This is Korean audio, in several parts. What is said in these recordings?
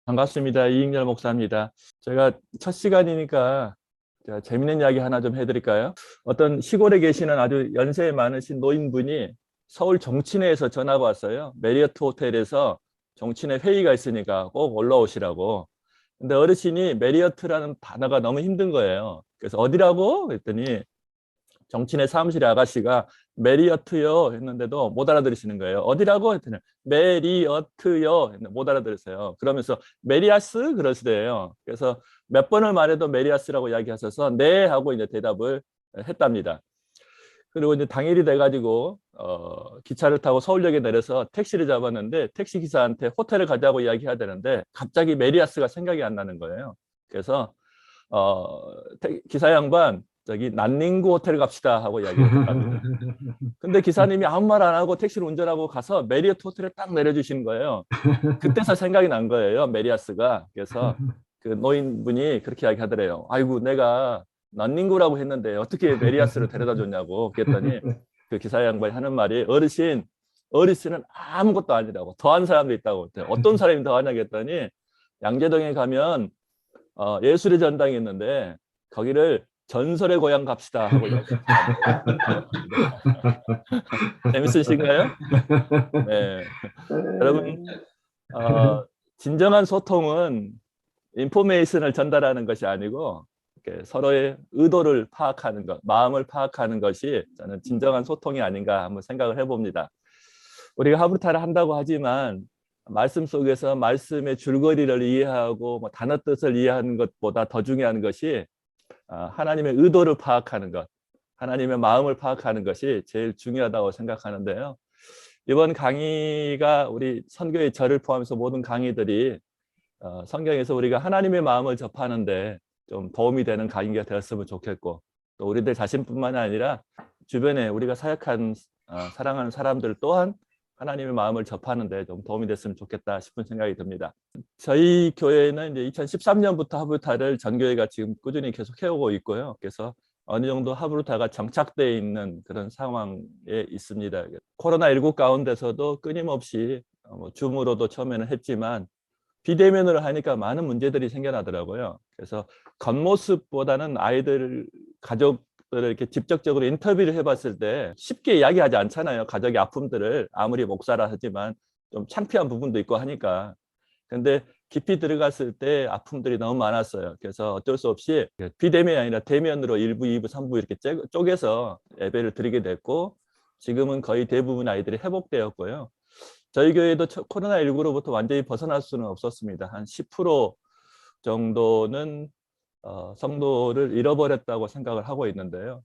반갑습니다. 이익렬 목사입니다. 제가 첫 시간이니까 제가 재밌는 이야기 하나 좀 해드릴까요? 어떤 시골에 계시는 아주 연세 많으신 노인분이 서울 정치내에서 전화가 왔어요. 메리어트 호텔에서 정치내 회의가 있으니까 꼭 올라오시라고. 근데 어르신이 메리어트라는 단어가 너무 힘든 거예요. 그래서 어디라고? 그랬더니 정치내 사무실의 아가씨가 메리어트요 했는데도 못 알아들으시는 거예요. 어디라고 했더니 메리어트요 했는데 못 알아들으세요. 그러면서 메리아스 그러시대요. 그래서 몇 번을 말해도 메리아스라고 이야기하셔서 네 하고 이제 대답을 했답니다. 그리고 이제 당일이 돼가지고 기차를 타고 서울역에 내려서 택시를 잡았는데 택시 기사한테 호텔을 가자고 이야기해야 되는데 갑자기 메리아스가 생각이 안 나는 거예요. 그래서 기사 양반 저기 난닝구 호텔 갑시다 하고 이야기를 합니다. 근데 기사님이 아무 말 안 하고 택시를 운전하고 가서 메리어트 호텔에 딱 내려주시는 거예요. 그때서 생각이 난 거예요, 메리아스가. 그래서 그 노인분이 그렇게 이야기하더래요. 아이고, 내가 난닝구라고 했는데 어떻게 메리아스를 데려다 줬냐고. 그랬더니 그 기사 양반이 하는 말이 어르신은 아무것도 아니라고. 더한 사람도 있다고. 어떤 사람이 더하냐 했더니 양재동에 가면 예술의 전당이 있는데 거기를 전설의 고향 갑시다 하고 재밌으신가요? 네. 여러분, 진정한 소통은 인포메이션을 전달하는 것이 아니고 서로의 의도를 파악하는 것, 마음을 파악하는 것이 저는 진정한 소통이 아닌가 한번 생각을 해봅니다. 우리가 하브루타를 한다고 하지만 말씀 속에서 말씀의 줄거리를 이해하고 뭐 단어 뜻을 이해하는 것보다 더 중요한 것이 하나님의 의도를 파악하는 것, 하나님의 마음을 파악하는 것이 제일 중요하다고 생각하는데요. 이번 강의가 우리 선교의 저를 포함해서 모든 강의들이 성경에서 우리가 하나님의 마음을 접하는데 좀 도움이 되는 강의가 되었으면 좋겠고, 또 우리들 자신뿐만 아니라 주변에 우리가 사역한 사랑하는 사람들 또한 하나님의 마음을 접하는데 좀 도움이 됐으면 좋겠다 싶은 생각이 듭니다. 저희 교회는 이제 2013년부터 하브루타를 전교회가 지금 꾸준히 계속 해오고 있고요. 그래서 어느 정도 하브루타가 정착되어 있는 그런 상황에 있습니다. 코로나19 가운데서도 끊임없이 줌으로도 처음에는 했지만 비대면으로 하니까 많은 문제들이 생겨나더라고요. 그래서 겉모습보다는 아이들, 가족들을 이렇게 직접적으로 인터뷰를 해봤을 때 쉽게 이야기하지 않잖아요. 가족의 아픔들을 아무리 목사라 하지만 좀 창피한 부분도 있고 하니까. 근데 깊이 들어갔을 때 아픔들이 너무 많았어요. 그래서 어쩔 수 없이 비대면이 아니라 대면으로 1부, 2부, 3부 이렇게 쪼개서 예배를 드리게 됐고, 지금은 거의 대부분 아이들이 회복되었고요. 저희 교회도 코로나19로부터 완전히 벗어날 수는 없었습니다. 한 10% 정도는 성도를 잃어버렸다고 생각을 하고 있는데요.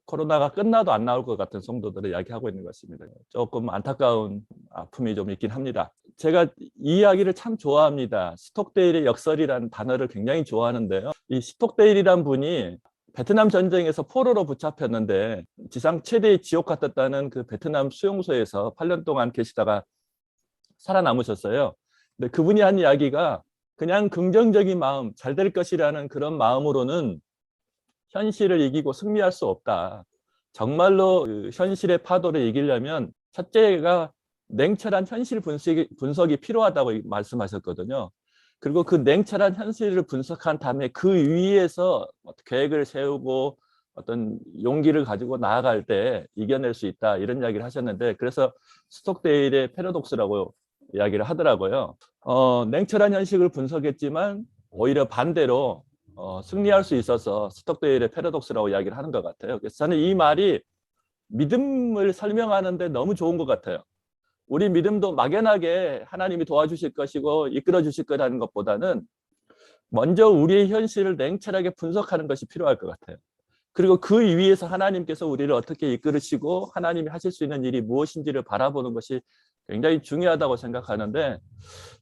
코로나가 끝나도 안 나올 것 같은 성도들을 이야기하고 있는 것입니다. 조금 안타까운 아픔이 좀 있긴 합니다. 제가 이 이야기를 참 좋아합니다. 스톡데일의 역설이라는 단어를 굉장히 좋아하는데요. 이 스톡데일이란 분이 베트남 전쟁에서 포로로 붙잡혔는데 지상 최대의 지옥 같았다는 그 베트남 수용소에서 8년 동안 계시다가 살아남으셨어요. 근데 그분이 한 이야기가 그냥 긍정적인 마음, 잘 될 것이라는 그런 마음으로는 현실을 이기고 승리할 수 없다. 정말로 그 현실의 파도를 이기려면 첫째가 냉철한 현실 분석이 필요하다고 말씀하셨거든요. 그리고 그 냉철한 현실을 분석한 다음에 그 위에서 계획을 세우고 어떤 용기를 가지고 나아갈 때 이겨낼 수 있다, 이런 이야기를 하셨는데, 그래서 스톡데일의 패러독스라고 이야기를 하더라고요. 냉철한 현실을 분석했지만 오히려 반대로 승리할 수 있어서 스톡데일의 패러독스라고 이야기를 하는 것 같아요. 그래서 저는 이 말이 믿음을 설명하는데 너무 좋은 것 같아요. 우리 믿음도 막연하게 하나님이 도와주실 것이고 이끌어 주실 거라는 것보다는 먼저 우리의 현실을 냉철하게 분석하는 것이 필요할 것 같아요. 그리고 그 위에서 하나님께서 우리를 어떻게 이끌으시고 하나님이 하실 수 있는 일이 무엇인지를 바라보는 것이 굉장히 중요하다고 생각하는데,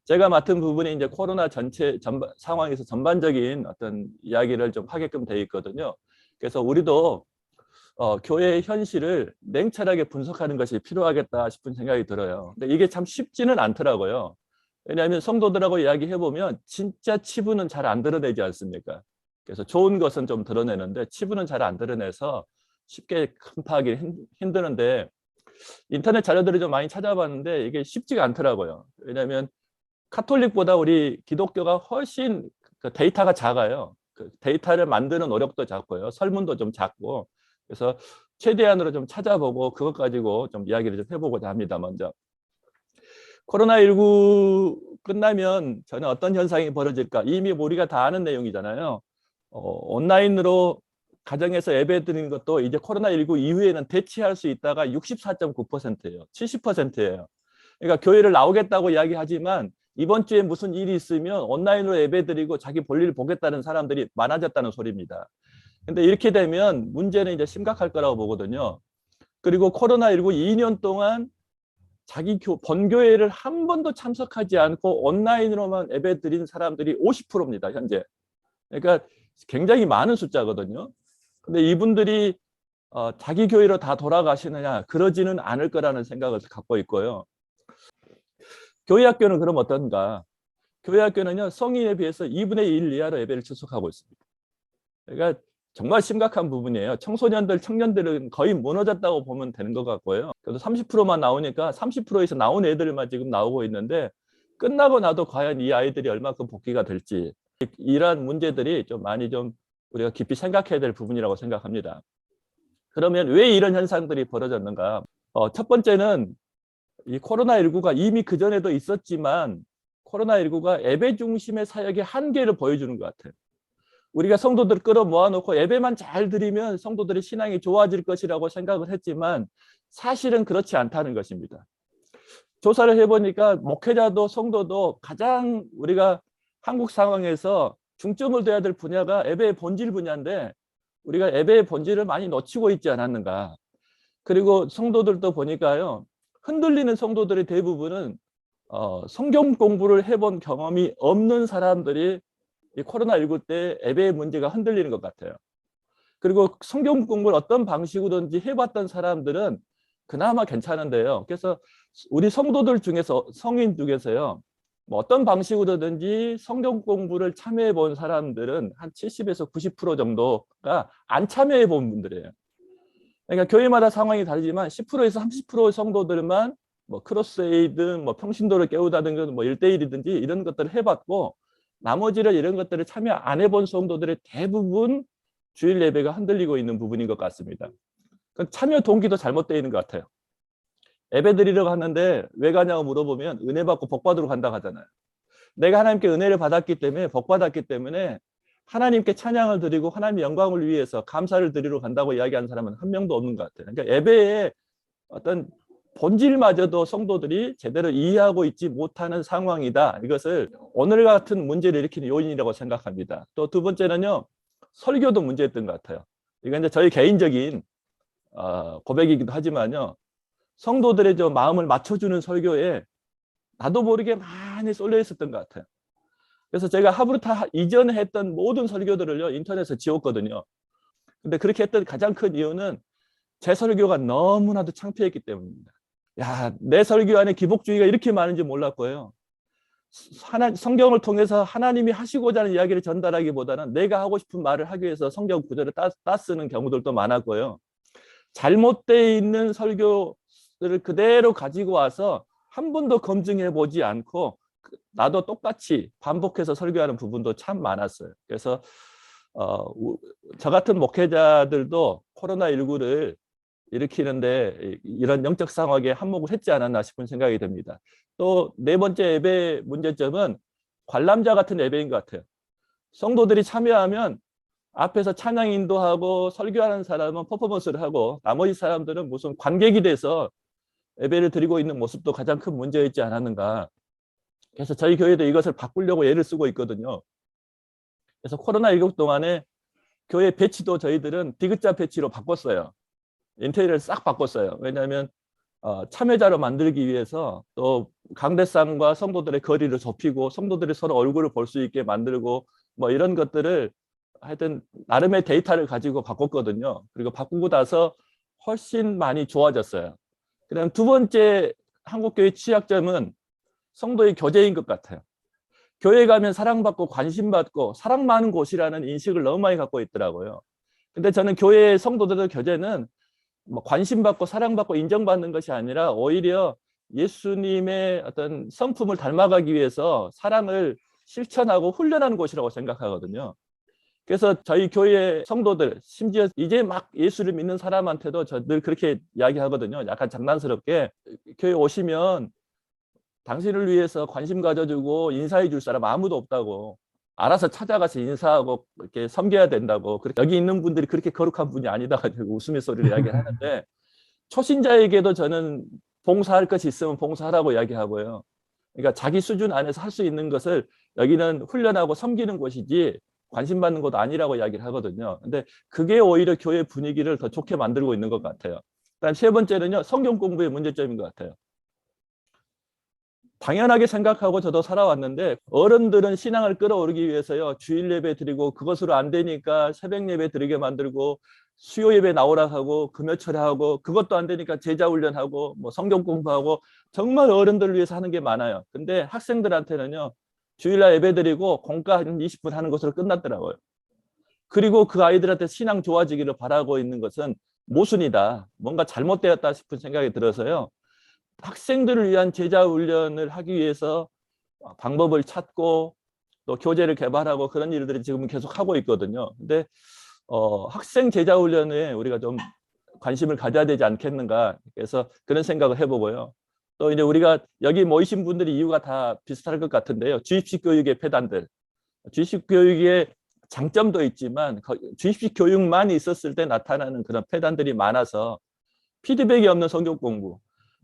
제가 맡은 부분이 이제 코로나 전체 상황에서 전반적인 어떤 이야기를 좀 하게끔 돼 있거든요. 그래서 우리도 교회의 현실을 냉철하게 분석하는 것이 필요하겠다 싶은 생각이 들어요. 근데 이게 참 쉽지는 않더라고요. 왜냐하면 성도들하고 이야기해보면 진짜 치부는 잘 안 드러내지 않습니까? 그래서 좋은 것은 좀 드러내는데 치부는 잘 안 드러내서 쉽게 간파하기 힘드는데, 인터넷 자료들을 좀 많이 찾아봤는데 이게 쉽지가 않더라고요. 왜냐하면 카톨릭보다 우리 기독교가 훨씬 그 데이터가 작아요. 그 데이터를 만드는 노력도 작고요. 설문도 좀 작고. 그래서 최대한으로 좀 찾아보고 그것 가지고 좀 이야기를 좀 해보고자 합니다. 먼저. 코로나19 끝나면 저는 어떤 현상이 벌어질까? 이미 우리가 다 아는 내용이잖아요. 온라인으로 가정에서 예배 드리는 것도 이제 코로나19 이후에는 대체할 수 있다가 64.9%예요. 70%예요. 그러니까 교회를 나오겠다고 이야기하지만 이번 주에 무슨 일이 있으면 온라인으로 예배 드리고 자기 볼일을 보겠다는 사람들이 많아졌다는 소리입니다. 근데 이렇게 되면 문제는 이제 심각할 거라고 보거든요. 그리고 코로나19 2년 동안 자기 본교회를 한 번도 참석하지 않고 온라인으로만 예배 드린 사람들이 50%입니다, 현재. 그러니까 굉장히 많은 숫자거든요. 근데 이분들이 자기 교회로 다 돌아가시느냐? 그러지는 않을 거라는 생각을 갖고 있고요. 교회 학교는 그럼 어떤가? 교회 학교는요, 성인에 비해서 2분의 1 이하로 예배를 출석하고 있습니다. 그러니까 정말 심각한 부분이에요. 청소년들, 청년들은 거의 무너졌다고 보면 되는 것 같고요. 그래도 30%만 나오니까 30%에서 나온 애들만 지금 나오고 있는데 끝나고 나도 과연 이 아이들이 얼마큼 복귀가 될지 이러한 문제들이 좀 많이 좀 우리가 깊이 생각해야 될 부분이라고 생각합니다. 그러면 왜 이런 현상들이 벌어졌는가? 첫 번째는 이 코로나19가 이미 그전에도 있었지만 코로나19가 예배 중심의 사역의 한계를 보여주는 것 같아요. 우리가 성도들을 끌어모아 놓고 예배만 잘 드리면 성도들의 신앙이 좋아질 것이라고 생각을 했지만 사실은 그렇지 않다는 것입니다. 조사를 해보니까 목회자도 성도도 가장 우리가 한국 상황에서 중점을 둬야 될 분야가 예배의 본질 분야인데 우리가 예배의 본질을 많이 놓치고 있지 않았는가. 그리고 성도들도 보니까요. 흔들리는 성도들의 대부분은 성경 공부를 해본 경험이 없는 사람들이 이 코로나19 때 예배의 문제가 흔들리는 것 같아요. 그리고 성경 공부를 어떤 방식으로든지 해봤던 사람들은 그나마 괜찮은데요. 그래서 우리 성도들 중에서 성인 중에서요. 뭐 어떤 방식으로든지 성경 공부를 참여해 본 사람들은 한 70에서 90% 정도가 안 참여해 본 분들이에요. 그러니까 교회마다 상황이 다르지만 10%에서 30% 성도들만 뭐 크로스에이드, 뭐 평신도를 깨우다든지 뭐 1대1이든지 이런 것들을 해봤고 나머지를 이런 것들을 참여 안 해본 성도들의 대부분 주일 예배가 흔들리고 있는 부분인 것 같습니다. 참여 동기도 잘못되어 있는 것 같아요. 예배 드리려고 하는데 왜 가냐고 물어보면 은혜 받고 복 받으러 간다고 하잖아요. 내가 하나님께 은혜를 받았기 때문에 복 받았기 때문에 하나님께 찬양을 드리고 하나님의 영광을 위해서 감사를 드리러 간다고 이야기하는 사람은 한 명도 없는 것 같아요. 그러니까 예배의 어떤 본질마저도 성도들이 제대로 이해하고 있지 못하는 상황이다. 이것을 오늘 같은 문제를 일으키는 요인이라고 생각합니다. 또 두 번째는요. 설교도 문제였던 것 같아요. 이건 이제 저희 개인적인 고백이기도 하지만요. 성도들의 저 마음을 맞춰주는 설교에 나도 모르게 많이 쏠려 있었던 것 같아요. 그래서 제가 하브르타 이전에 했던 모든 설교들을요. 인터넷에 지웠거든요. 근데 그렇게 했던 가장 큰 이유는 제 설교가 너무나도 창피했기 때문입니다. 야, 내 설교 안에 기복주의가 이렇게 많은지 몰랐고요. 성경을 통해서 하나님이 하시고자 하는 이야기를 전달하기보다는 내가 하고 싶은 말을 하기 위해서 성경 구절을 따쓰는 경우들도 많았고요. 잘못되어 있는 설교를 그대로 가지고 와서 한 번도 검증해 보지 않고 나도 똑같이 반복해서 설교하는 부분도 참 많았어요. 그래서 저 같은 목회자들도 코로나19를 일으키는데 이런 영적 상황에 한몫을 했지 않았나 싶은 생각이 듭니다. 또 네 번째 예배 문제점은 관람자 같은 예배인 것 같아요. 성도들이 참여하면 앞에서 찬양 인도하고 설교하는 사람은 퍼포먼스를 하고 나머지 사람들은 무슨 관객이 돼서 예배를 드리고 있는 모습도 가장 큰 문제였지 않았는가. 그래서 저희 교회도 이것을 바꾸려고 애를 쓰고 있거든요. 그래서 코로나19 동안에 교회 배치도 저희들은 디귿자 배치로 바꿨어요. 인테리어를 싹 바꿨어요. 왜냐하면 참여자로 만들기 위해서 또 강대상과 성도들의 거리를 좁히고 성도들이 서로 얼굴을 볼 수 있게 만들고 뭐 이런 것들을 하여튼 나름의 데이터를 가지고 바꿨거든요. 그리고 바꾸고 나서 훨씬 많이 좋아졌어요. 그다음 두 번째 한국교회 취약점은 성도의 교제인 것 같아요. 교회 가면 사랑받고 관심받고 사랑 많은 곳이라는 인식을 너무 많이 갖고 있더라고요. 근데 저는 교회 성도들의 교제는 뭐 관심받고 사랑받고 인정받는 것이 아니라 오히려 예수님의 어떤 성품을 닮아가기 위해서 사랑을 실천하고 훈련하는 곳이라고 생각하거든요. 그래서 저희 교회 성도들, 심지어 이제 막 예수를 믿는 사람한테도 저 늘 그렇게 이야기하거든요. 약간 장난스럽게 교회 오시면 당신을 위해서 관심 가져주고 인사해 줄 사람 아무도 없다고. 알아서 찾아가서 인사하고 이렇게 섬겨야 된다고. 여기 있는 분들이 그렇게 거룩한 분이 아니다 가지고 웃으면서 이야기를 하는데, 초신자에게도 저는 봉사할 것이 있으면 봉사하라고 이야기하고요. 그러니까 자기 수준 안에서 할 수 있는 것을 여기는 훈련하고 섬기는 곳이지 관심 받는 곳 아니라고 이야기를 하거든요. 근데 그게 오히려 교회 분위기를 더 좋게 만들고 있는 것 같아요. 그다음 세 번째는요, 성경 공부의 문제점인 것 같아요. 당연하게 생각하고 저도 살아왔는데, 어른들은 신앙을 끌어오르기 위해서요, 주일 예배 드리고 그것으로 안 되니까 새벽 예배 드리게 만들고 수요 예배 나오라 하고 금요철에 하고, 그것도 안 되니까 제자 훈련하고 뭐 성경 공부하고, 정말 어른들을 위해서 하는 게 많아요. 근데 학생들한테는요, 주일날 예배 드리고 공과 한 20분 하는 것으로 끝났더라고요. 그리고 그 아이들한테 신앙 좋아지기를 바라고 있는 것은 모순이다. 뭔가 잘못되었다 싶은 생각이 들어서요, 학생들을 위한 제자 훈련을 하기 위해서 방법을 찾고 또 교재를 개발하고 그런 일들이 지금 계속 하고 있거든요. 근데 학생 제자 훈련에 우리가 좀 관심을 가져야 되지 않겠는가, 그래서 그런 생각을 해보고요. 또 이제 우리가 여기 모이신 분들이 이유가 다 비슷할 것 같은데요. 주입식 교육의 폐단들, 주입식 교육의 장점도 있지만 주입식 교육만 있었을 때 나타나는 그런 폐단들이 많아서 피드백이 없는 성경 공부,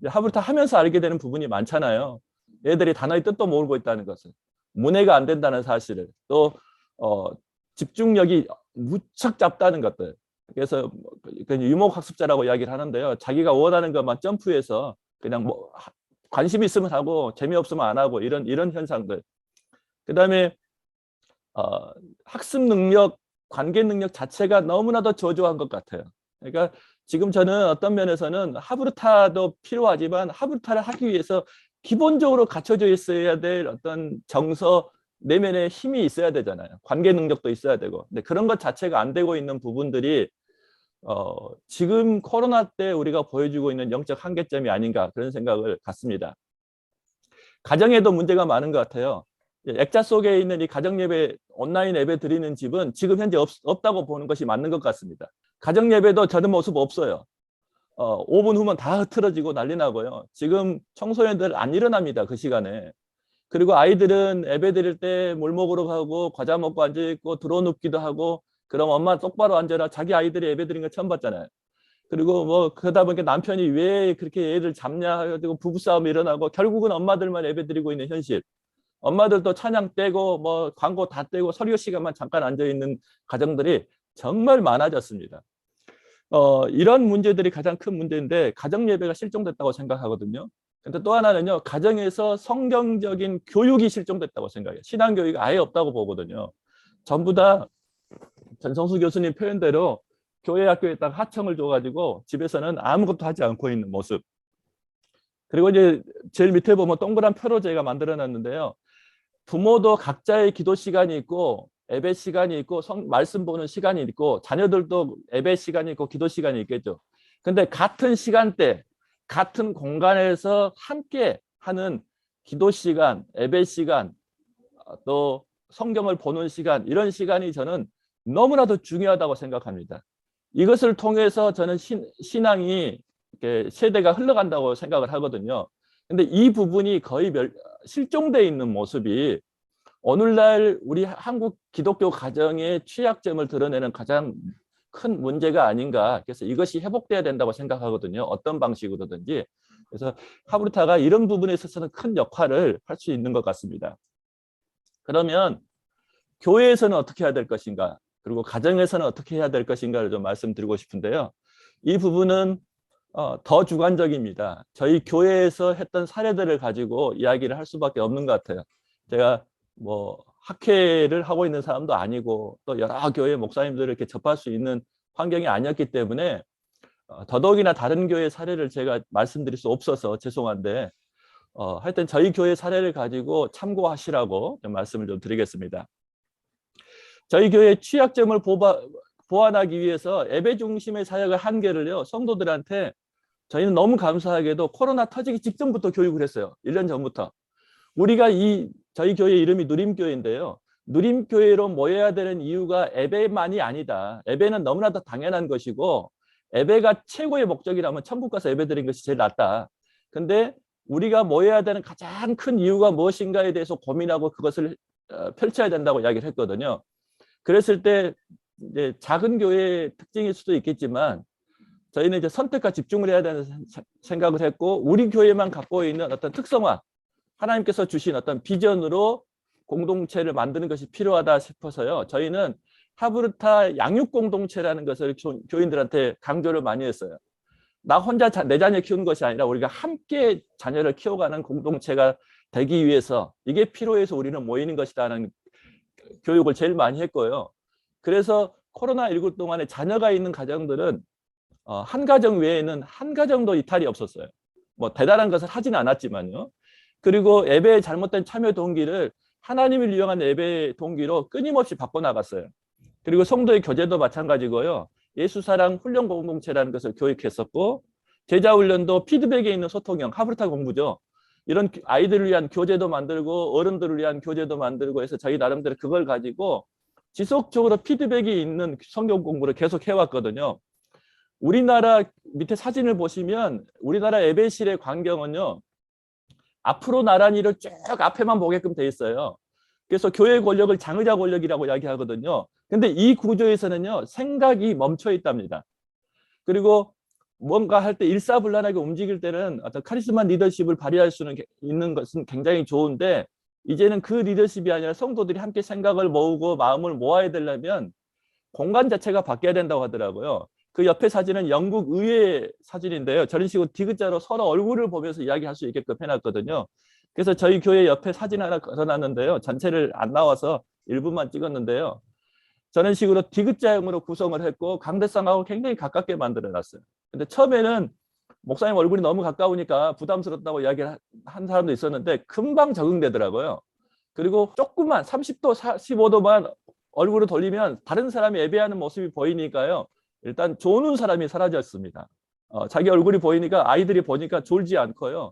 하부터 하면서 알게 되는 부분이 많잖아요. 애들이 단어의 뜻도 모르고 있다는 것을, 문해가 안 된다는 사실을, 또 집중력이 무척 짧다는 것들. 그래서 유목학습자라고 이야기를 하는데요, 자기가 원하는 것만 점프해서 그냥 뭐 관심 있으면 하고 재미없으면 안 하고, 이런 현상들. 그다음에 학습 능력, 관계 능력 자체가 너무나도 저조한 것 같아요. 그러니까 지금 저는 어떤 면에서는 하브르타도 필요하지만 하브르타를 하기 위해서 기본적으로 갖춰져 있어야 될 어떤 정서, 내면의 힘이 있어야 되잖아요. 관계 능력도 있어야 되고. 근데 그런 것 자체가 안 되고 있는 부분들이 지금 코로나 때 우리가 보여주고 있는 영적 한계점이 아닌가, 그런 생각을 갖습니다. 가정에도 문제가 많은 것 같아요. 액자 속에 있는 이 가정예배, 온라인 예배 드리는 집은 지금 현재 없다고 보는 것이 맞는 것 같습니다. 가정예배도 저런 모습 없어요. 5분 후면 다 흐트러지고 난리 나고요. 지금 청소년들 안 일어납니다, 그 시간에. 그리고 아이들은 예배 드릴 때 물 먹으러 가고 과자 먹고 앉아있고 들어눕기도 하고, 그럼 엄마 똑바로 앉아라. 자기 아이들이 예배 드린 거 처음 봤잖아요. 그리고 뭐 그러다 보니까 남편이 왜 그렇게 애를 잡냐 해가지고 부부싸움이 일어나고, 결국은 엄마들만 예배 드리고 있는 현실. 엄마들도 찬양 떼고 뭐 광고 다 떼고 설교 시간만 잠깐 앉아있는 가정들이 정말 많아졌습니다. 이런 문제들이 가장 큰 문제인데, 가정 예배가 실종됐다고 생각하거든요. 근데 또 하나는요, 가정에서 성경적인 교육이 실종됐다고 생각해요. 신앙 교육이 아예 없다고 보거든요. 전부 다 전성수 교수님 표현대로 교회 학교에다가 하청을 줘가지고 집에서는 아무것도 하지 않고 있는 모습. 그리고 이제 제일 밑에 보면 동그란 표로 제가 만들어놨는데요. 부모도 각자의 기도 시간이 있고 예배 시간이 있고 말씀 보는 시간이 있고, 자녀들도 예배 시간이 있고 기도 시간이 있겠죠. 근데 같은 시간대, 같은 공간에서 함께 하는 기도 시간, 예배 시간, 또 성경을 보는 시간, 이런 시간이 저는 너무나도 중요하다고 생각합니다. 이것을 통해서 저는 신앙이 이렇게 세대가 흘러간다고 생각을 하거든요. 근데 이 부분이 거의 실종되어 있는 모습이 오늘날 우리 한국 기독교 가정의 취약점을 드러내는 가장 큰 문제가 아닌가. 그래서 이것이 회복돼야 된다고 생각하거든요. 어떤 방식으로든지. 그래서 하브르타가 이런 부분에 있어서는 큰 역할을 할 수 있는 것 같습니다. 그러면 교회에서는 어떻게 해야 될 것인가, 그리고 가정에서는 어떻게 해야 될 것인가를 좀 말씀드리고 싶은데요. 이 부분은 더 주관적입니다. 저희 교회에서 했던 사례들을 가지고 이야기를 할 수밖에 없는 것 같아요. 제가 뭐 학회를 하고 있는 사람도 아니고 또 여러 교회 목사님들을 이렇게 접할 수 있는 환경이 아니었기 때문에 더더욱이나 다른 교회 사례를 제가 말씀드릴 수 없어서 죄송한데, 하여튼 저희 교회 사례를 가지고 참고하시라고 좀 말씀을 좀 드리겠습니다. 저희 교회 취약점을 보완하기 위해서 예배 중심의 사역의 한계를요, 성도들한테 저희는 너무 감사하게도 코로나 터지기 직전부터 교육을 했어요. 1년 전부터. 우리가 저희 교회 이름이 누림교회인데요. 누림교회로 모여야 되는 이유가 예배만이 아니다. 예배는 너무나도 당연한 것이고 예배가 최고의 목적이라면 천국 가서 예배 드리는 것이 제일 낫다. 근데 우리가 모여야 되는 가장 큰 이유가 무엇인가에 대해서 고민하고 그것을 펼쳐야 된다고 이야기를 했거든요. 그랬을 때 이제 작은 교회의 특징일 수도 있겠지만 저희는 이제 선택과 집중을 해야 되는 생각을 했고 우리 교회만 갖고 있는 어떤 특성화, 하나님께서 주신 어떤 비전으로 공동체를 만드는 것이 필요하다 싶어서요. 저희는 하브르타 양육 공동체라는 것을 교인들한테 강조를 많이 했어요. 나 혼자 내 자녀 키우는 것이 아니라 우리가 함께 자녀를 키워가는 공동체가 되기 위해서 이게 필요해서 우리는 모이는 것이라는 교육을 제일 많이 했고요. 그래서 코로나19 동안에 자녀가 있는 가정들은 한 가정 외에는 한 가정도 이탈이 없었어요. 뭐 대단한 것을 하진 않았지만요. 그리고 예배의 잘못된 참여 동기를 하나님을 이용한 예배 동기로 끊임없이 바꿔나갔어요. 그리고 성도의 교제도 마찬가지고요. 예수사랑 훈련 공동체라는 것을 교육했었고 제자 훈련도 피드백에 있는 소통형 하브르타 공부죠. 이런 아이들을 위한 교재도 만들고 어른들을 위한 교재도 만들고 해서 저희 나름대로 그걸 가지고 지속적으로 피드백이 있는 성경 공부를 계속 해왔거든요. 우리나라 밑에 사진을 보시면 우리나라 예배실의 광경은요. 앞으로 나란히를 쭉 앞에만 보게끔 돼 있어요. 그래서 교회 권력을 장의자 권력이라고 이야기하거든요. 근데 이 구조에서는요. 생각이 멈춰 있답니다. 그리고 뭔가 할 때 일사불란하게 움직일 때는 어떤 카리스마 리더십을 발휘할 수 있는 것은 굉장히 좋은데 이제는 그 리더십이 아니라 성도들이 함께 생각을 모으고 마음을 모아야 되려면 공간 자체가 바뀌어야 된다고 하더라고요. 그 옆에 사진은 영국 의회 사진인데요. 저런 식으로 디귿자로 서로 얼굴을 보면서 이야기할 수 있게끔 해놨거든요. 그래서 저희 교회 옆에 사진 하나 걸어놨는데요. 전체를 안 나와서 일부만 찍었는데요. 저런 식으로 디귿자형으로 구성을 했고 강대상하고 굉장히 가깝게 만들어놨어요. 근데 처음에는 목사님 얼굴이 너무 가까우니까 부담스럽다고 이야기를 한 사람도 있었는데 금방 적응되더라고요. 그리고 조금만 30도, 45도만 얼굴을 돌리면 다른 사람이 예배하는 모습이 보이니까요. 일단 조는 사람이 사라졌습니다. 자기 얼굴이 보이니까 아이들이 보니까 졸지 않고요.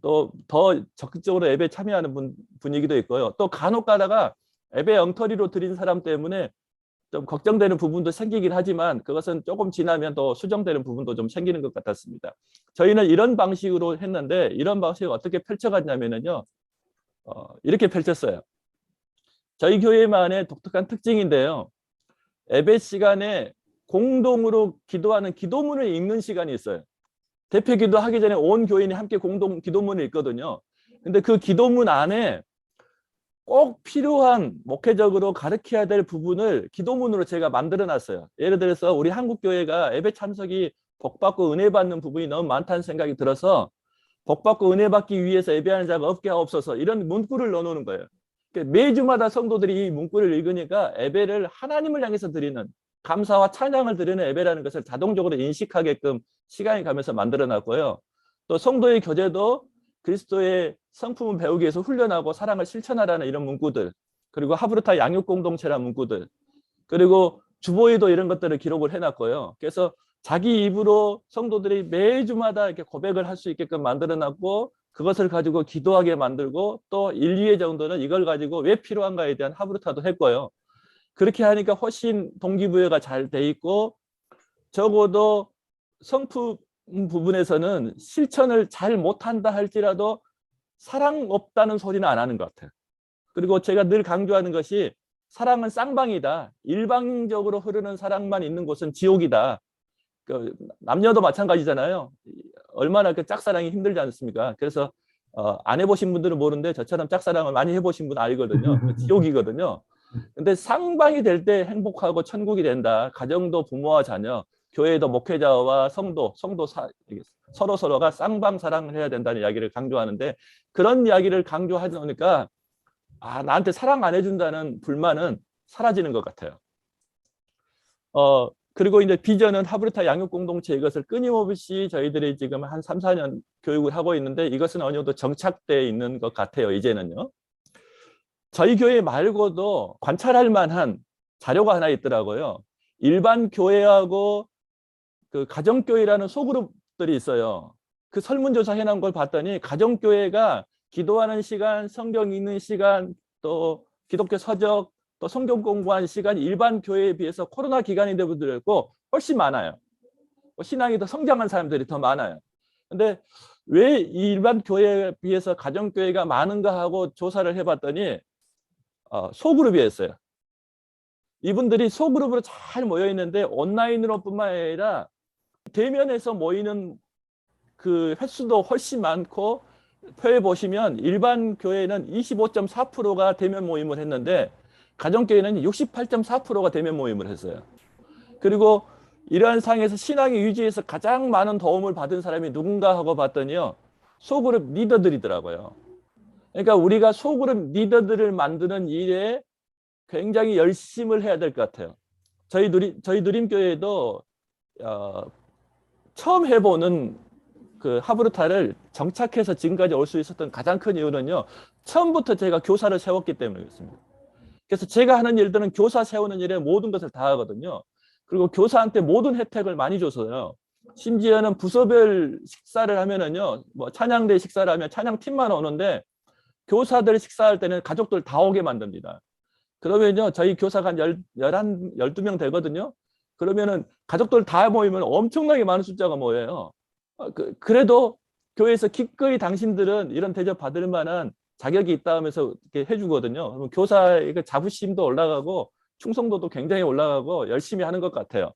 또 더 적극적으로 예배에 참여하는 분위기도 있고요. 또 간혹 가다가 예배 엉터리로 드린 사람 때문에 좀 걱정되는 부분도 생기긴 하지만 그것은 조금 지나면 또 수정되는 부분도 좀 생기는 것 같았습니다. 저희는 이런 방식으로 했는데 이런 방식을 어떻게 펼쳐갔냐면요. 이렇게 펼쳤어요. 저희 교회만의 독특한 특징인데요. 예배 시간에 공동으로 기도하는 기도문을 읽는 시간이 있어요. 대표 기도하기 전에 온 교인이 함께 공동 기도문을 읽거든요. 근데 그 기도문 안에 꼭 필요한 목회적으로 가르쳐야 될 부분을 기도문으로 제가 만들어 놨어요. 예를 들어서 우리 한국교회가 예배 참석이 복받고 은혜 받는 부분이 너무 많다는 생각이 들어서 복받고 은혜 받기 위해서 예배하는 자가 없게 하옵소서 이런 문구를 넣어놓는 거예요. 매주마다 성도들이 이 문구를 읽으니까 예배를 하나님을 향해서 드리는 감사와 찬양을 드리는 예배라는 것을 자동적으로 인식하게끔 시간이 가면서 만들어 놨고요. 또 성도의 교제도 그리스도의 성품을 배우기 위해서 훈련하고 사랑을 실천하라는 이런 문구들, 그리고 하브르타 양육 공동체라는 문구들, 그리고 주보에도 이런 것들을 기록을 해놨고요. 그래서 자기 입으로 성도들이 매주마다 이렇게 고백을 할 수 있게끔 만들어놨고 그것을 가지고 기도하게 만들고 또 1, 2회 정도는 이걸 가지고 왜 필요한가에 대한 하브르타도 했고요. 그렇게 하니까 훨씬 동기부여가 잘 돼 있고 적어도 성품 부분에서는 실천을 잘 못한다 할지라도 사랑 없다는 소리는 안 하는 것 같아요. 그리고 제가 늘 강조하는 것이 사랑은 쌍방이다. 일방적으로 흐르는 사랑만 있는 곳은 지옥이다. 남녀도 마찬가지잖아요. 얼마나 그 짝사랑이 힘들지 않습니까? 그래서 안 해보신 분들은 모르는데 저처럼 짝사랑을 많이 해보신 분 알거든요. 지옥이거든요. 근데 쌍방이 될 때 행복하고 천국이 된다. 가정도 부모와 자녀, 교회도 목회자와 성도 서로가 쌍방 사랑을 해야 된다는 이야기를 강조하는데 그런 이야기를 강조하니까 나한테 사랑 안 해준다는 불만은 사라지는 것 같아요. 그리고 이제 비전은 하브르타 양육 공동체 이것을 끊임없이 저희들이 지금 한 3, 4년 교육을 하고 있는데 이것은 어느 정도 정착되어 있는 것 같아요. 이제는요. 저희 교회 말고도 관찰할 만한 자료가 하나 있더라고요. 일반 교회하고 그 가정교회라는 소그룹 그룹들이 있어요. 그 설문조사 해놓은 걸 봤더니 가정교회가 기도하는 시간, 성경 읽는 시간, 또 기독교 서적, 또 성경 공부하는 시간이 일반 교회에 비해서 코로나 기간인데도 불구하고 훨씬 많아요. 신앙이 더 성장한 사람들이 더 많아요. 근데 왜 이 일반 교회에 비해서 가정교회가 많은가 하고 조사를 해봤더니 소그룹이었어요. 이분들이 소그룹으로 잘 모여 있는데 온라인으로뿐만 아니라 대면에서 모이는 그 횟수도 훨씬 많고, 표에 보시면 일반 교회는 25.4%가 대면 모임을 했는데 가정교회는 68.4%가 대면 모임을 했어요. 그리고 이러한 상에서 신앙의 유지에서 가장 많은 도움을 받은 사람이 누군가 하고 봤더니요, 소그룹 리더들이더라고요. 그러니까 우리가 소그룹 리더들을 만드는 일에 굉장히 열심을 해야 될 것 같아요. 저희 누림교회도 처음 해보는 그 하브루타를 정착해서 지금까지 올 수 있었던 가장 큰 이유는요, 처음부터 제가 교사를 세웠기 때문이었습니다. 그래서 제가 하는 일들은 교사 세우는 일에 모든 것을 다 하거든요. 그리고 교사한테 모든 혜택을 많이 줘서요. 심지어는 부서별 식사를 하면은요, 뭐 찬양대 식사를 하면 찬양팀만 오는데 교사들 식사할 때는 가족들 다 오게 만듭니다. 그러면요, 저희 교사가 한 12명 되거든요. 그러면은 가족들 다 모이면 엄청나게 많은 숫자가 모여요. 그래도 교회에서 기꺼이 당신들은 이런 대접 받을 만한 자격이 있다 하면서 이렇게 해주거든요. 그러면 교사의 자부심도 올라가고 충성도도 굉장히 올라가고 열심히 하는 것 같아요.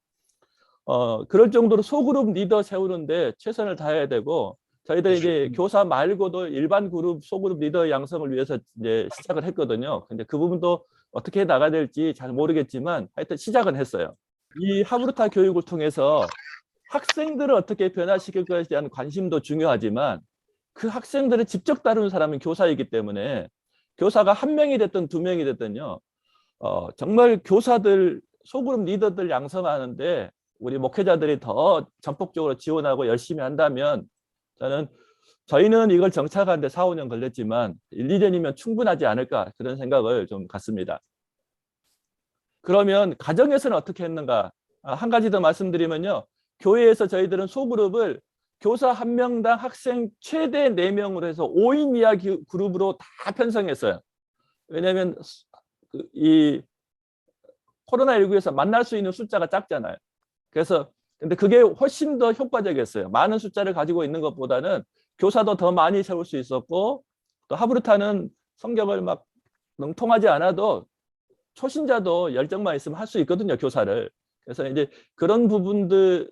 그럴 정도로 소그룹 리더 세우는데 최선을 다해야 되고, 저희들이 이제 교사 말고도 일반 그룹 소그룹 리더 양성을 위해서 이제 시작을 했거든요. 근데 그 부분도 어떻게 나가야 될지 잘 모르겠지만 하여튼 시작은 했어요. 이 하브루타 교육을 통해서 학생들을 어떻게 변화시킬 것에 대한 관심도 중요하지만 그 학생들을 직접 다루는 사람은 교사이기 때문에 교사가 한 명이 됐든 두 명이 됐든요, 정말 교사들 소그룹 리더들 양성하는데 우리 목회자들이 더 전폭적으로 지원하고 열심히 한다면 저희는 이걸 정착하는데 4, 5년 걸렸지만 1, 2년이면 충분하지 않을까, 그런 생각을 좀 갖습니다. 그러면 가정에서는 어떻게 했는가? 한 가지 더 말씀드리면요, 교회에서 저희들은 소그룹을 교사 한 명당 학생 최대 4명으로 해서 5인 이하 그룹으로 다 편성했어요. 왜냐하면 이 코로나19에서 만날 수 있는 숫자가 작잖아요. 그래서 근데 그게 훨씬 더 효과적이었어요. 많은 숫자를 가지고 있는 것보다는 교사도 더 많이 세울 수 있었고, 또 하브루타는 성경을 막 능통하지 않아도 초신자도 열정만 있으면 할 수 있거든요, 교사를. 그래서 이제 그런 부분들도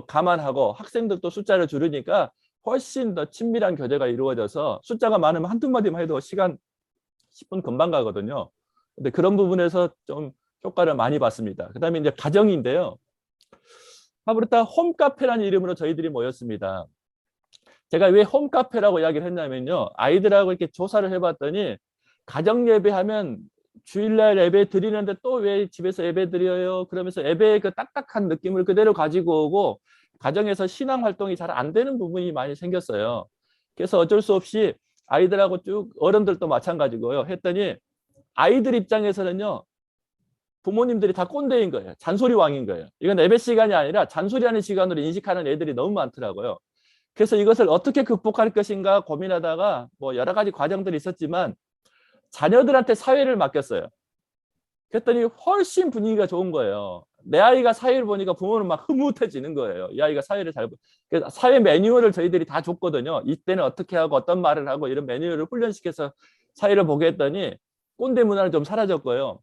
감안하고 학생들도 숫자를 줄이니까 훨씬 더 친밀한 교제가 이루어져서 숫자가 많으면 한두 마디만 해도 시간 10분 금방 가거든요. 근데 그런 부분에서 좀 효과를 많이 봤습니다. 그다음에 이제 가정인데요. 하브루타 홈카페라는 이름으로 저희들이 모였습니다. 제가 왜 홈카페라고 이야기를 했냐면요, 아이들하고 이렇게 조사를 해봤더니 가정 예배하면 주일날 예배 드리는데 또 왜 집에서 예배 드려요? 그러면서 예배의 그 딱딱한 느낌을 그대로 가지고 오고 가정에서 신앙 활동이 잘 안 되는 부분이 많이 생겼어요. 그래서 어쩔 수 없이 아이들하고 쭉, 어른들도 마찬가지고요, 했더니 아이들 입장에서는요, 부모님들이 다 꼰대인 거예요. 잔소리 왕인 거예요. 이건 예배 시간이 아니라 잔소리하는 시간으로 인식하는 애들이 너무 많더라고요. 그래서 이것을 어떻게 극복할 것인가 고민하다가 뭐 여러 가지 과정들이 있었지만 자녀들한테 사회를 맡겼어요. 그랬더니 훨씬 분위기가 좋은 거예요. 내 아이가 사회를 보니까 부모는 막 흐뭇해지는 거예요. 이 아이가 사회를 잘 그래서 사회 매뉴얼을 저희들이 다 줬거든요. 이때는 어떻게 하고 어떤 말을 하고 이런 매뉴얼을 훈련시켜서 사회를 보게 했더니 꼰대 문화는 좀 사라졌고요.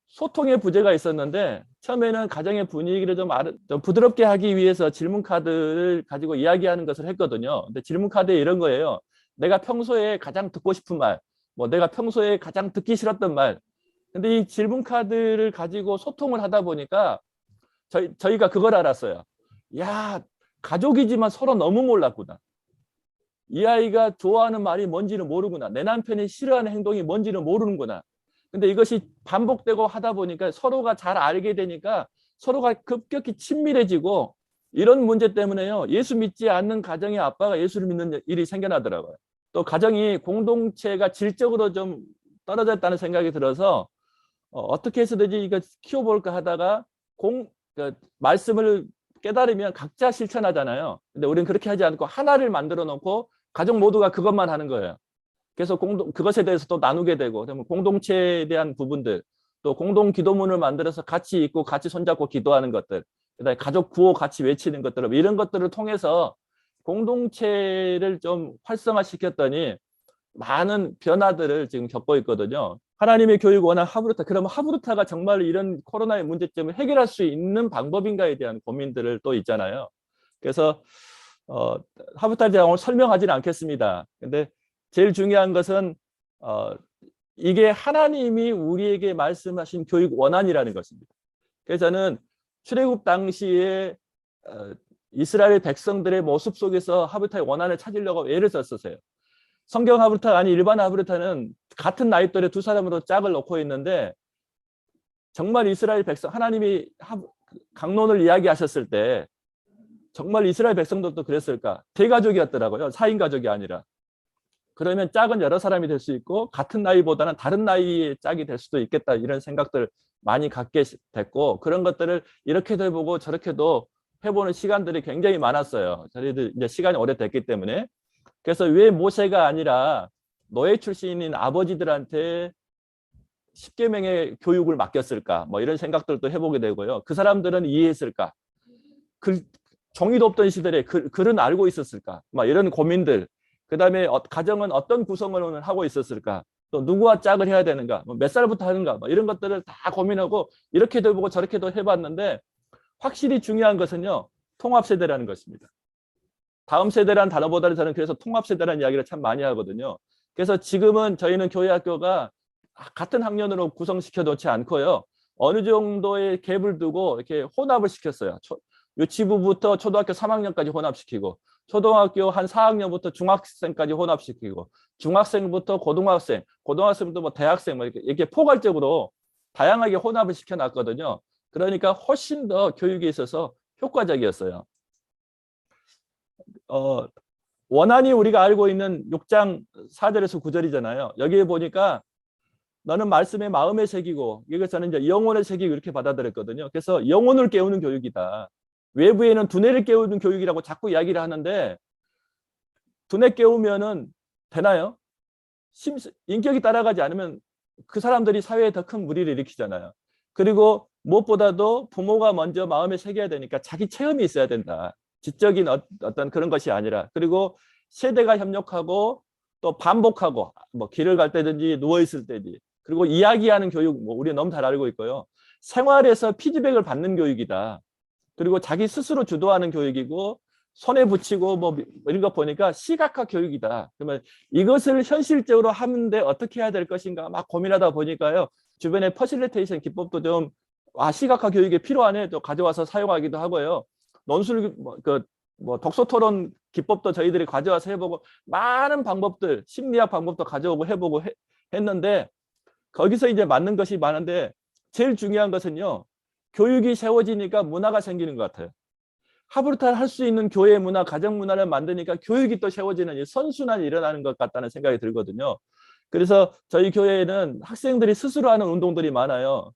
소통의 부재가 있었는데 처음에는 가정의 분위기를 좀 부드럽게 하기 위해서 질문 카드를 가지고 이야기하는 것을 했거든요. 근데 질문 카드에 이런 거예요. 내가 평소에 가장 듣고 싶은 말, 뭐 내가 평소에 가장 듣기 싫었던 말. 근데 이 질문 카드를 가지고 소통을 하다 보니까 저희가 그걸 알았어요. 야, 가족이지만 서로 너무 몰랐구나. 이 아이가 좋아하는 말이 뭔지는 모르구나. 내 남편이 싫어하는 행동이 뭔지는 모르는구나. 근데 이것이 반복되고 하다 보니까 서로가 잘 알게 되니까 서로가 급격히 친밀해지고, 이런 문제 때문에요, 예수 믿지 않는 가정의 아빠가 예수를 믿는 일이 생겨나더라고요. 또 가정이 공동체가 질적으로 좀 떨어졌다는 생각이 들어서 어떻게 해서든지 이거 키워볼까 하다가 말씀을 깨달으면 각자 실천하잖아요. 근데 우리는 그렇게 하지 않고 하나를 만들어 놓고 가족 모두가 그것만 하는 거예요. 그래서 그것에 대해서 또 나누게 되고, 그러면 공동체에 대한 부분들, 또 공동 기도문을 만들어서 같이 읽고 같이 손잡고 기도하는 것들, 그다음에 가족 구호 같이 외치는 것들, 이런 것들을 통해서 공동체를 좀 활성화시켰더니 많은 변화들을 지금 겪고 있거든요. 하나님의 교육 원한 하브르타. 그러면 하브르타가 정말 이런 코로나의 문제점을 해결할 수 있는 방법인가에 대한 고민들을 또 있잖아요. 그래서 하브르타에 대해 오늘 설명하지는 않겠습니다. 근데 제일 중요한 것은 이게 하나님이 우리에게 말씀하신 교육 원한이라는 것입니다. 그래서 저는 출애굽 당시에 이스라엘 백성들의 모습 속에서 하브르타의 원한을 찾으려고 애를 썼었어요. 성경 하브르타가 아닌 일반 하브르타는 같은 나이 또래 두 사람으로 짝을 놓고 있는데, 정말 이스라엘 백성, 하나님이 강론을 이야기하셨을 때 정말 이스라엘 백성들도 그랬을까? 대가족이었더라고요. 4인 가족이 아니라. 그러면 짝은 여러 사람이 될 수 있고 같은 나이보다는 다른 나이의 짝이 될 수도 있겠다, 이런 생각들 많이 갖게 됐고, 그런 것들을 이렇게도 해보고 저렇게도 해보는 시간들이 굉장히 많았어요. 저희들 이제 시간이 오래됐기 때문에. 그래서 왜 모세가 아니라 노예 출신인 아버지들한테 10계명의 교육을 맡겼을까? 뭐 이런 생각들도 해보게 되고요. 그 사람들은 이해했을까? 종이도 없던 시절에 글은 알고 있었을까? 막 이런 고민들. 그다음에 가정은 어떤 구성을 하고 있었을까? 또 누구와 짝을 해야 되는가? 몇 살부터 하는가? 뭐 이런 것들을 다 고민하고 이렇게도 해보고 저렇게도 해봤는데, 확실히 중요한 것은요, 통합세대라는 것입니다. 다음 세대라는 단어보다는 저는 그래서 통합세대라는 이야기를 참 많이 하거든요. 그래서 지금은 저희는 교회 학교가 같은 학년으로 구성시켜 놓지 않고요, 어느 정도의 갭을 두고 이렇게 혼합을 시켰어요. 유치부부터 초등학교 3학년까지 혼합시키고, 초등학교 한 4학년부터 중학생까지 혼합시키고, 중학생부터 고등학생, 고등학생부터 뭐 대학생, 뭐 이렇게 포괄적으로 다양하게 혼합을 시켜놨거든요. 그러니까 훨씬 더 교육에 있어서 효과적이었어요. 원한이 우리가 알고 있는 6장 4절에서 9절이잖아요. 여기에 보니까 너는 말씀에 마음에 새기고, 이거 저는 이제 영혼에 새기고 이렇게 받아들였거든요. 그래서 영혼을 깨우는 교육이다. 외부에는 두뇌를 깨우는 교육이라고 자꾸 이야기를 하는데, 두뇌 깨우면은 되나요? 인격이 따라가지 않으면 그 사람들이 사회에 더 큰 무리를 일으키잖아요. 그리고 무엇보다도 부모가 먼저 마음에 새겨야 되니까 자기 체험이 있어야 된다. 지적인 어떤 그런 것이 아니라. 그리고 세대가 협력하고 또 반복하고, 뭐 길을 갈 때든지 누워있을 때든지, 그리고 이야기하는 교육, 뭐 우리 너무 잘 알고 있고요. 생활에서 피드백을 받는 교육이다. 그리고 자기 스스로 주도하는 교육이고, 손에 붙이고 뭐 이런 거 보니까 시각화 교육이다. 그러면 이것을 현실적으로 하는데 어떻게 해야 될 것인가 막 고민하다 보니까요, 주변에 퍼실리테이션 기법도 좀 시각화 교육에 필요하네 또 가져와서 사용하기도 하고요. 논술 독서 토론 기법도 저희들이 가져와서 해보고, 많은 방법들, 심리학 방법도 가져오고 해보고 했는데, 거기서 이제 맞는 것이 많은데, 제일 중요한 것은요, 교육이 세워지니까 문화가 생기는 것 같아요. 하브르타를 할 수 있는 교회 문화, 가정 문화를 만드니까 교육이 또 세워지는 선순환이 일어나는 것 같다는 생각이 들거든요. 그래서 저희 교회에는 학생들이 스스로 하는 운동들이 많아요.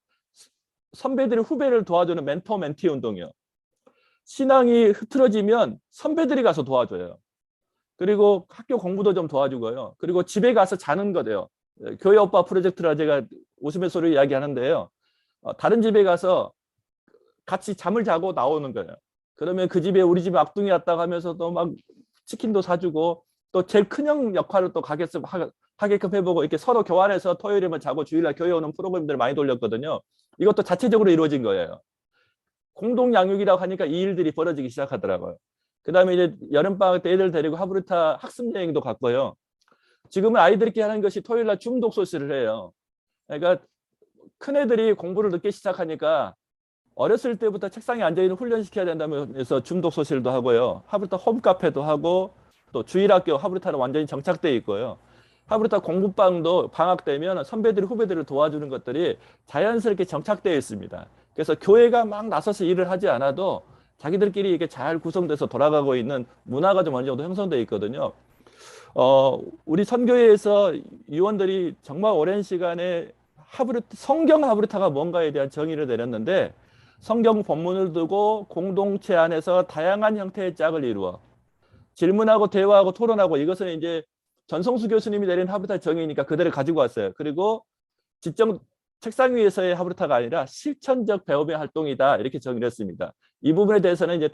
선배들이 후배를 도와주는 멘토 멘티 운동이요. 신앙이 흐트러지면 선배들이 가서 도와줘요. 그리고 학교 공부도 좀 도와주고요. 그리고 집에 가서 자는 거예요. 교회 오빠 프로젝트라 제가 웃으면서 이야기하는데요. 다른 집에 가서 같이 잠을 자고 나오는 거예요. 그러면 그 집에 우리 집에 악둥이 왔다고 하면서도 막 치킨도 사주고, 또 제일 큰형 역할을 또 하게끔 해보고, 이렇게 서로 교환해서 토요일에만 자고 주일날 교회 오는 프로그램들 많이 돌렸거든요. 이것도 자체적으로 이루어진 거예요. 공동 양육이라고 하니까 이 일들이 벌어지기 시작하더라고요. 그 다음에 이제 여름방학 때 애들 데리고 하브르타 학습 여행도 갔고요. 지금은 아이들끼리 하는 것이 토요일날 줌 독서실을 해요. 그러니까 큰애들이 공부를 늦게 시작하니까 어렸을 때부터 책상에 앉아있는 훈련시켜야 된다면서 줌 독서실도 하고요. 하브르타 홈카페도 하고, 또 주일학교 하브르타는 완전히 정착되어 있고요. 하브르타 공부방도 방학 되면 선배들이 후배들을 도와주는 것들이 자연스럽게 정착되어 있습니다. 그래서 교회가 막 나서서 일을 하지 않아도 자기들끼리 이렇게 잘 구성돼서 돌아가고 있는 문화가 좀 어느 정도 형성되어 있거든요. 우리 선교회에서 위원들이 정말 오랜 시간에 성경 하브르타가 뭔가에 대한 정의를 내렸는데, 성경 본문을 두고 공동체 안에서 다양한 형태의 짝을 이루어 질문하고 대화하고 토론하고, 이것은 이제 전성수 교수님이 내린 하브르타 정의니까 그대로 가지고 왔어요. 그리고 직접 책상 위에서의 하브르타가 아니라 실천적 배움의 활동이다, 이렇게 정의를 했습니다. 이 부분에 대해서는 이제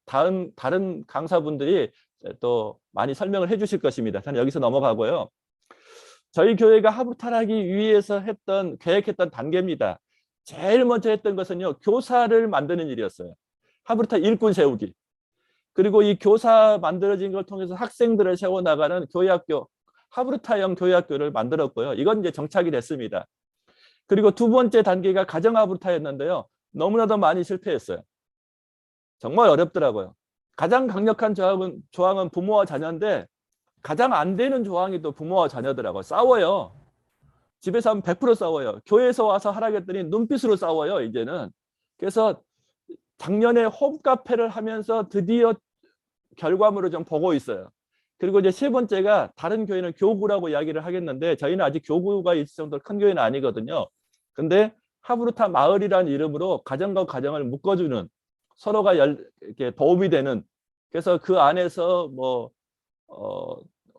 다른 강사분들이 또 많이 설명을 해주실 것입니다. 저는 여기서 넘어가고요. 저희 교회가 하브르타를 하기 위해서 계획했던 단계입니다. 제일 먼저 했던 것은요, 교사를 만드는 일이었어요. 하브르타 일꾼 세우기. 그리고 이 교사 만들어진 걸 통해서 학생들을 세워나가는 교회학교, 하브르타형 교회학교를 만들었고요. 이건 이제 정착이 됐습니다. 그리고 두 번째 단계가 가정 하브르타였는데요. 너무나도 많이 실패했어요. 정말 어렵더라고요. 가장 강력한 조항은 부모와 자녀인데, 가장 안 되는 조항이 또 부모와 자녀더라고요. 싸워요. 집에서 하면 100% 싸워요. 교회에서 와서 하라겠더니 눈빛으로 싸워요, 이제는. 그래서 작년에 홈카페를 하면서 드디어 결과물을 좀 보고 있어요. 그리고 이제 세 번째가, 다른 교회는 교구라고 이야기를 하겠는데 저희는 아직 교구가 있을 정도로 큰 교회는 아니거든요. 근데 하브르타 마을이라는 이름으로 가정과 가정을 묶어주는, 서로가 이렇게 도움이 되는, 그래서 그 안에서 뭐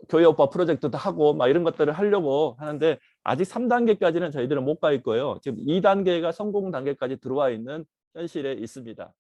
교회 오빠 프로젝트도 하고 막 이런 것들을 하려고 하는데, 아직 3단계까지는 저희들은 못 가 있고요. 지금 2단계가 성공 단계까지 들어와 있는 현실에 있습니다.